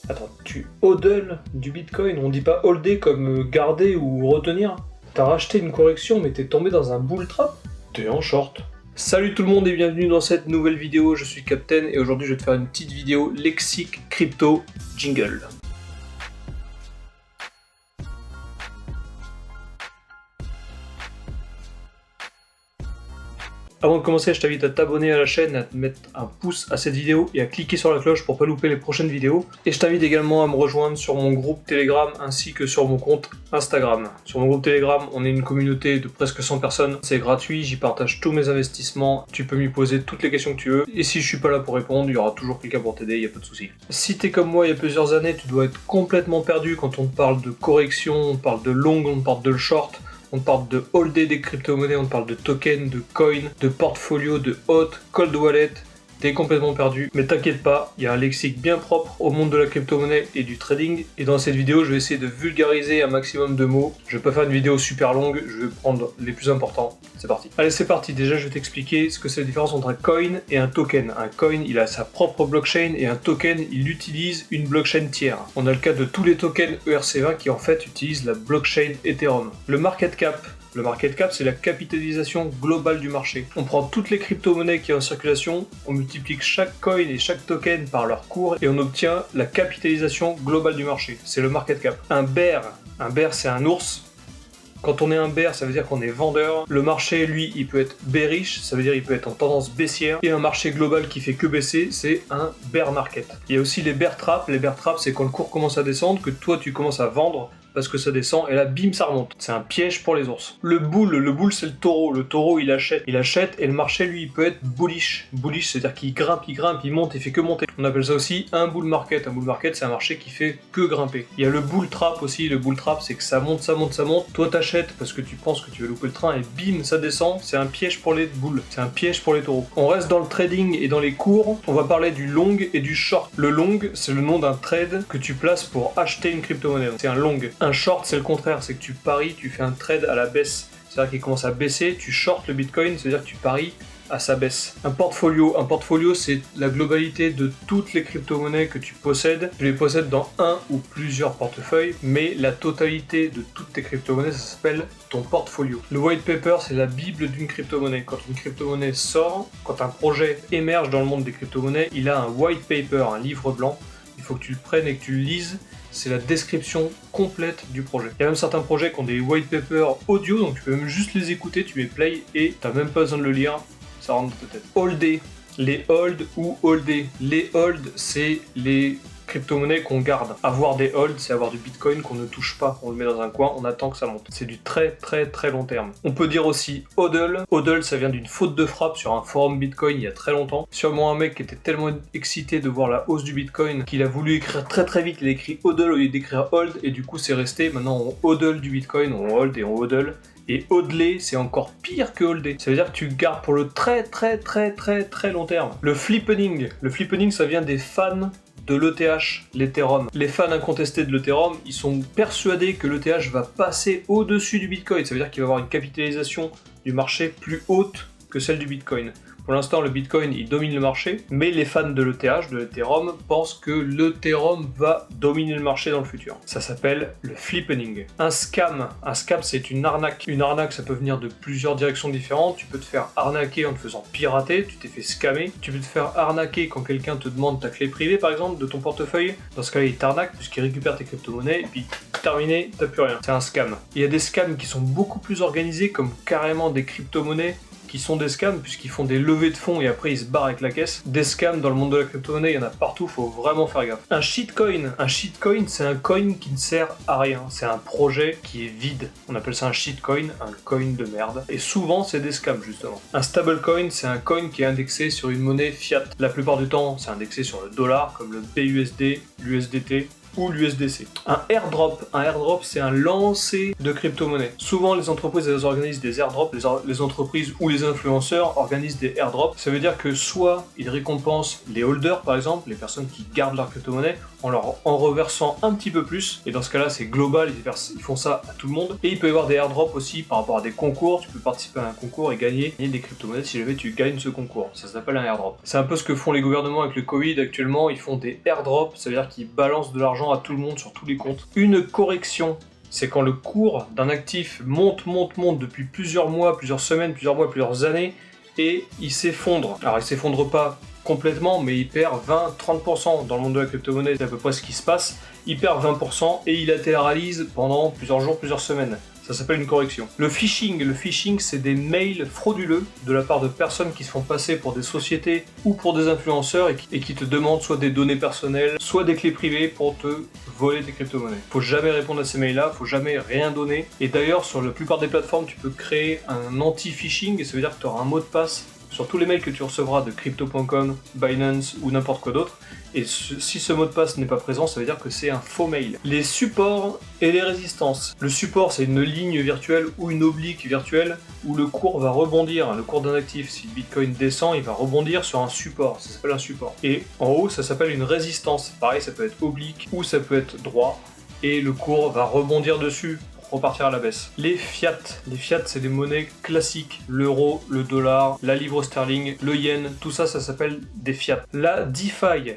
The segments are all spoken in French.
Attends, tu hodl du Bitcoin? On dit pas holder comme garder ou retenir? T'as racheté une correction mais t'es tombé dans un bull trap? T'es en short. Salut tout le monde et bienvenue dans cette nouvelle vidéo, je suis Captain et aujourd'hui je vais te faire une petite vidéo lexique crypto jingle. Avant de commencer, je t'invite à t'abonner à la chaîne, à te mettre un pouce à cette vidéo et à cliquer sur la cloche pour pas louper les prochaines vidéos. Et je t'invite également à me rejoindre sur mon groupe Telegram ainsi que sur mon compte Instagram. Sur mon groupe Telegram, on est une communauté de presque 100 personnes. C'est gratuit, j'y partage tous mes investissements. Tu peux m'y poser toutes les questions que tu veux. Et si je suis pas là pour répondre, il y aura toujours quelqu'un pour t'aider, il n'y a pas de souci. Si t'es comme moi il y a plusieurs années, tu dois être complètement perdu quand on te parle de correction, on te parle de long, on te parle de short. On parle de holder des crypto-monnaies, on parle de tokens, de coins, de portfolio, de hot, cold wallet. T'es complètement perdu, mais t'inquiète pas, il y a un lexique bien propre au monde de la crypto-monnaie et du trading. Et dans cette vidéo, je vais essayer de vulgariser un maximum de mots. Je vais pas faire une vidéo super longue, je vais prendre les plus importants. C'est parti. Allez, c'est parti. Déjà, je vais t'expliquer ce que c'est la différence entre un coin et un token. Un coin, il a sa propre blockchain et un token, il utilise une blockchain tiers. On a le cas de tous les tokens ERC20 qui en fait utilisent la blockchain Ethereum. Le market cap, c'est la capitalisation globale du marché. On prend toutes les crypto-monnaies qui sont en circulation, on multiplie chaque coin et chaque token par leur cours et on obtient la capitalisation globale du marché. C'est le market cap. Un bear c'est un ours. Quand on est un bear, ça veut dire qu'on est vendeur. Le marché, lui, il peut être bearish, ça veut dire il peut être en tendance baissière. Et un marché global qui fait que baisser, c'est un bear market. Il y a aussi les bear traps. Les bear traps, c'est quand le cours commence à descendre, que toi, tu commences à vendre parce que ça descend, et là, bim, ça remonte. C'est un piège pour les ours. Le bull, c'est le taureau. Le taureau, il achète, et le marché, lui, il peut être bullish. Bullish, c'est-à-dire qu'il grimpe, il monte, il fait que monter. On appelle ça aussi un bull market. Un bull market, c'est un marché qui fait que grimper. Il y a le bull trap aussi. Le bull trap, c'est que ça monte. Toi, t'achètes parce que tu penses que tu vas louper le train, et bim, ça descend. C'est un piège pour les bulls. C'est un piège pour les taureaux. On reste dans le trading et dans les cours. On va parler du long et du short. Le long, c'est le nom d'un trade que tu places pour acheter une crypto-monnaie. C'est un long. Un short, c'est le contraire, c'est que tu paries, tu fais un trade à la baisse. C'est-à-dire qu'il commence à baisser, tu shortes le Bitcoin, c'est-à-dire que tu paries à sa baisse. Un portfolio, c'est la globalité de toutes les crypto-monnaies que tu possèdes. Tu les possèdes dans un ou plusieurs portefeuilles, mais la totalité de toutes tes crypto-monnaies, ça s'appelle ton portfolio. Le white paper, c'est la bible d'une crypto-monnaie. Quand une crypto-monnaie sort, quand un projet émerge dans le monde des crypto-monnaies, il a un white paper, un livre blanc. Il faut que tu le prennes et que tu le lises. C'est la description complète du projet. Il y a même certains projets qui ont des white papers audio, donc tu peux même juste les écouter, tu mets play et t'as même pas besoin de le lire, ça rentre dans ta tête. Holder, les hold ou holder. Les hold, c'est les crypto-monnaies qu'on garde. Avoir des holds, c'est avoir du bitcoin qu'on ne touche pas. On le met dans un coin, on attend que ça monte. C'est du très très très long terme. On peut dire aussi hodl. Hodl, ça vient d'une faute de frappe sur un forum bitcoin il y a très longtemps. Sûrement un mec qui était tellement excité de voir la hausse du bitcoin qu'il a voulu écrire très très vite. Il a écrit hodl au lieu d'écrire hold et du coup c'est resté. Maintenant on hodl du bitcoin, on hold et on hodl. Et hodler, c'est encore pire que holder. Ça veut dire que tu gardes pour le très très très très très long terme. Le flippening, ça vient des fans de l'ETH, l'Ethereum. Les fans incontestés de l'Ethereum, ils sont persuadés que l'ETH va passer au-dessus du Bitcoin. Ça veut dire qu'il va avoir une capitalisation du marché plus haute que celle du Bitcoin. Pour l'instant, le Bitcoin, il domine le marché, mais les fans de l'ETH, de l'Ethereum, pensent que l'Ethereum va dominer le marché dans le futur. Ça s'appelle le flippening. Un scam, c'est une arnaque. Une arnaque, ça peut venir de plusieurs directions différentes. Tu peux te faire arnaquer en te faisant pirater, tu t'es fait scammer. Tu peux te faire arnaquer quand quelqu'un te demande ta clé privée, par exemple, de ton portefeuille. Dans ce cas-là, il t'arnaque puisqu'il récupère tes crypto-monnaies, et puis terminé, t'as plus rien. C'est un scam. Il y a des scams qui sont beaucoup plus organisés, comme carrément des crypto-monnaies, qui sont des scams puisqu'ils font des levées de fonds et après ils se barrent avec la caisse. Des scams dans le monde de la crypto-monnaie, il y en a partout, faut vraiment faire gaffe. Un shitcoin, c'est un coin qui ne sert à rien, c'est un projet qui est vide. On appelle ça un shitcoin, un coin de merde. Et souvent c'est des scams justement. Un stablecoin, c'est un coin qui est indexé sur une monnaie fiat. La plupart du temps, c'est indexé sur le dollar comme le BUSD, l'USDT. ou l'USDC. Un airdrop c'est un lancer de crypto-monnaie. Souvent les entreprises elles organisent des airdrops, les entreprises ou les influenceurs organisent des airdrops. Ça veut dire que soit ils récompensent les holders par exemple, les personnes qui gardent leur crypto-monnaie, en reversant un petit peu plus, et dans ce cas-là c'est global, ils font ça à tout le monde. Et il peut y avoir des airdrops aussi par rapport à des concours, tu peux participer à un concours et gagner des crypto-monnaies si jamais tu gagnes ce concours. Ça s'appelle un airdrop. C'est un peu ce que font les gouvernements avec le Covid actuellement, ils font des airdrops, ça veut dire qu'ils balancent de l'argent à tout le monde sur tous les comptes. Une correction, c'est quand le cours d'un actif monte depuis plusieurs mois, plusieurs semaines, plusieurs années, et il s'effondre. Alors il s'effondre pas complètement, mais il perd 20-30%. Dans le monde de la crypto-monnaie, c'est à peu près ce qui se passe. Il perd 20% et il latéralise pendant plusieurs jours, plusieurs semaines. Ça s'appelle une correction. Le phishing, c'est des mails frauduleux de la part de personnes qui se font passer pour des sociétés ou pour des influenceurs et qui te demandent soit des données personnelles, soit des clés privées pour te voler tes crypto-monnaies. Faut jamais répondre à ces mails-là, faut jamais rien donner. Et d'ailleurs, sur la plupart des plateformes, tu peux créer un anti-phishing et ça veut dire que tu auras un mot de passe sur tous les mails que tu recevras de crypto.com, Binance ou n'importe quoi d'autre. Et si ce mot de passe n'est pas présent, ça veut dire que c'est un faux mail. Les supports et les résistances. Le support, c'est une ligne virtuelle ou une oblique virtuelle où le cours va rebondir. Le cours d'un actif, si le Bitcoin descend, il va rebondir sur un support. Ça s'appelle un support. Et en haut, ça s'appelle une résistance. Pareil, ça peut être oblique ou ça peut être droit. Et le cours va rebondir dessus. Repartir à la baisse. Les fiat, c'est des monnaies classiques, l'euro, le dollar, la livre sterling, le yen, tout ça, ça s'appelle des fiat. La DeFi,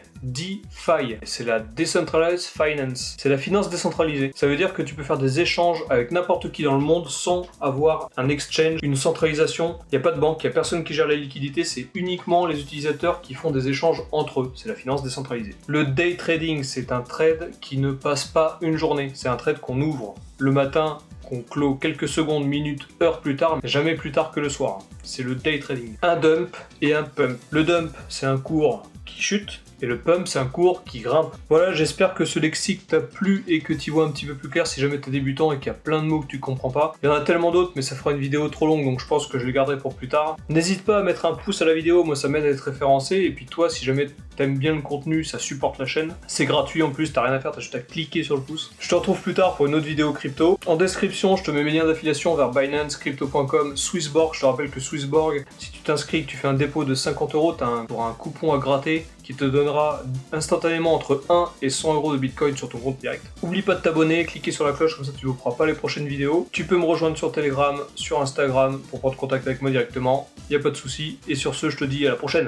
c'est la Decentralized Finance, c'est la finance décentralisée. Ça veut dire que tu peux faire des échanges avec n'importe qui dans le monde sans avoir un exchange, une centralisation. Il n'y a pas de banque, il n'y a personne qui gère la liquidité, c'est uniquement les utilisateurs qui font des échanges entre eux. C'est la finance décentralisée. Le day trading, c'est un trade qui ne passe pas une journée, c'est un trade qu'on ouvre le matin, qu'on clôt quelques secondes, minutes, heures plus tard, mais jamais plus tard que le soir. C'est le day trading. Un dump et un pump. Le dump, c'est un cours qui chute, et le pump, c'est un cours qui grimpe. Voilà, j'espère que ce lexique t'a plu et que tu vois un petit peu plus clair si jamais t'es débutant et qu'il y a plein de mots que tu comprends pas. Il y en a tellement d'autres, mais ça fera une vidéo trop longue, donc je pense que je les garderai pour plus tard. N'hésite pas à mettre un pouce à la vidéo, moi ça m'aide à être référencé, et puis toi, si jamais t'aimes bien le contenu, ça supporte la chaîne. C'est gratuit en plus, t'as rien à faire, t'as juste à cliquer sur le pouce. Je te retrouve plus tard pour une autre vidéo crypto. En description, je te mets mes liens d'affiliation vers Binance, Crypto.com, Swissborg. Je te rappelle que Swissborg, si tu t'inscris, que tu fais un dépôt de 50 €, t'auras un coupon à gratter qui te donnera instantanément entre 1 et 100 € de Bitcoin sur ton compte direct. Oublie pas de t'abonner, cliquer sur la cloche, comme ça tu ne louperas pas les prochaines vidéos. Tu peux me rejoindre sur Telegram, sur Instagram pour prendre contact avec moi directement, y a pas de souci. Et sur ce, je te dis à la prochaine.